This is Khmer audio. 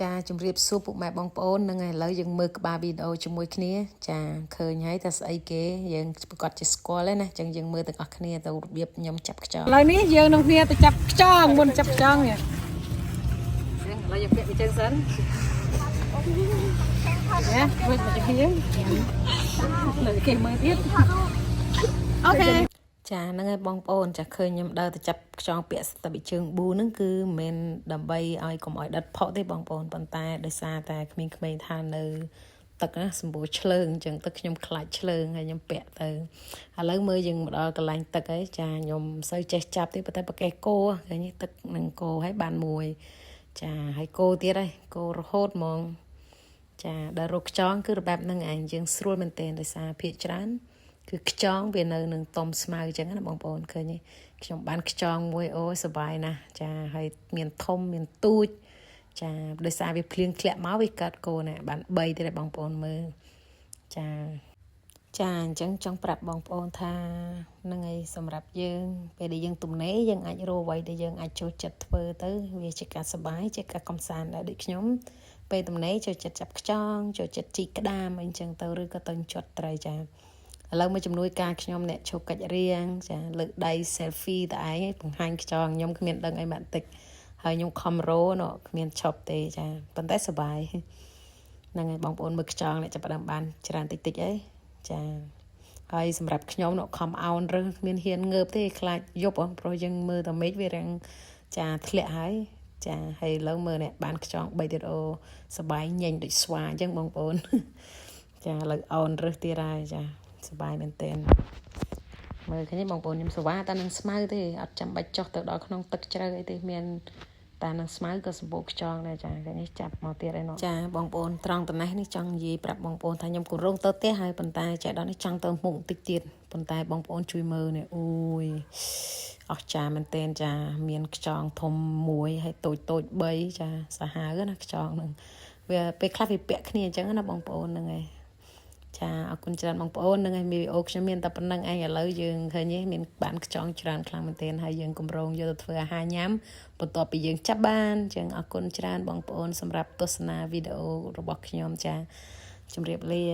ចាជំរាបសួរពុកម៉ែបងប្អូននឹងឥឡូវយើងមើលក្បាលវីដេអូជាមួយគ្នាចាឃើញហើយថាស្អីគេយើងប្រកាសជាស្គាល់ហើយណាអញ្ចឹងយើងមើលទាំងអស់គ្នាទៅរបៀបខ្ញុំចាប់ខ្យល់ឥឡូវនេះយើងនឹងគ្នាទៅចាប់ខ្យល់មុនចាប់ខ្យល់នេះឥឡូវយើងពាក់ពីជើងសិនណាមើលមកជើងយើងលើគេមើលទៀតអូខេចាហ្នឹងហើយបងប្អូនចាឃើញខ្ញុំដើរទៅចាប់ខ្យងពាក់ស្ទប់ជើងប៊ូហ្នឹងគឺមិនមែនដើម្បីឲ្យកុំឲ្យដិតផុទេបងប្អូនប៉ុន្តែដោយសារតែក្មេងៗថានៅទឹកណាសម្បូរឆ្លើងអញ្ចឹងទឹកខ្ញុំខ្លាចឆ្លើងហើយខ្ញុំពាក់ទៅឥឡូវមើលយើងមកដល់កន្លែងទឹកហើយចាខ្ញុំមិនសូវចេះចាប់ទេប៉ុន្តែប្រកេះគោឃើញទឹកនឹងគោហើយបានមួយចាហើយគោទៀតហើយគោរហូតហ្មងចាដល់រកខ្យងគឺរបៀបហ្នឹងឯងយើងស្រួលមែនទែនដោយសារភាគច្រើនគឺខ្យងវានៅនឹងតុំស្មៅអញ្ចឹងណាបងប្អូនឃើញទេខ្ញុំបានខ្យងមួយអូយសប្បាយណាស់ចាហើយមានធំមានទូចចាដោយសារវាភ្លៀងធ្លាក់មកវាកាត់គោណាបាន3ទៀតបងប្អូនមើលចាអញ្ចឹងចង់ប្រាប់បងប្អូនថាហ្នឹងហើយសម្រាប់យើងពេលដែលយើងទំនេរយើងអាចរកអ្វីដែលយើងអាចចូលចិត្តធ្វើទៅវាជាការសប្បាយជាការកំសាន្តដែរដូចខ្ញុំពេលទំនេរចូលចិត្តចាប់ខ្យងចូលចិត្តជីកក្តាមអីចឹងទៅឬក៏ទៅជាត់ត្រីចាឥឡូវមកជំនួយការខ្ញុំអ្នកឈប់កាច់រៀងចាលើកដៃ selfie តែឯងបង្ហាញខ្យងខ្ញុំគ្មានដឹងអីមកតិចហើយខ្ញុំខំរោណគ្មានឈប់ទេចាប៉ុន្តែសប្បាយហ្នឹងហើយបងប្អូនមើលខ្យងអ្នកចាប់ផ្ដើមបានច្រើនតិចអីចាហើយសម្រាប់ខ្ញុំនោះខំអោនរើសគ្មានហ៊ានងើបទេខ្លាចយប់ព្រោះយើងមើលតែមេឃវារាំងចាធ្លាក់ហើយចាហើយឥឡូវមើលអ្នកបានខ្យង3ទៀតអូសប្បាយញញដូចស្វាអញ្ចឹងបងប្អូនចាឥឡូវអោនរើសទៀតហើយចាសប្បាយមែនទែនមើលឃើញបងប្អូនខ្ញុំសវ៉ាតែនឹងស្មៅទេអត់ចាំបាច់ចុះទៅដល់ក្នុងទឹកជ្រៅអីទេមានតែនឹងស្មៅក៏សម្បូរខ្យងដែរចាឃើញចាប់មកទៀតឯណោះចាបងប្អូនត្រង់តំណេះនេះចង់និយាយប្រាប់បងប្អូនថាខ្ញុំគម្រោងទៅផ្ទះហើយប៉ុន្តែចែកដល់នេះចង់ទៅមុខបន្តិចទៀតប៉ុន្តែបងប្អូនជួយមើលនេះអូយអស្ចារ្យមែនទែនចាមានខ្យងធំ1ហើយតូច3ចាសាហាវណាខ្យងហ្នឹងវាពេលខ្លះវាពាក់គ្នាអញ្ចឹងណាបងប្អូនហ្នឹងឯងចាអរគុណច្រើនបងប្អូននឹងឲ្យវីដេអូខ្ញុំមានតែប៉ុណ្្នឹងឯងឥឡូវយើងឃើញមានបានខ្យងច្រើនខ្លាំងមែនទែនហើយយើងកម្រងយកទៅធ្វើអាហារញ៉ាំបន្ទាប់ពីយើងចាប់បានចឹងអរគុណច្រើនបងប្អូនសម្រាប់ទស្សនាវីដេអូរបស់ខ្ញុំចាជម្រាបលា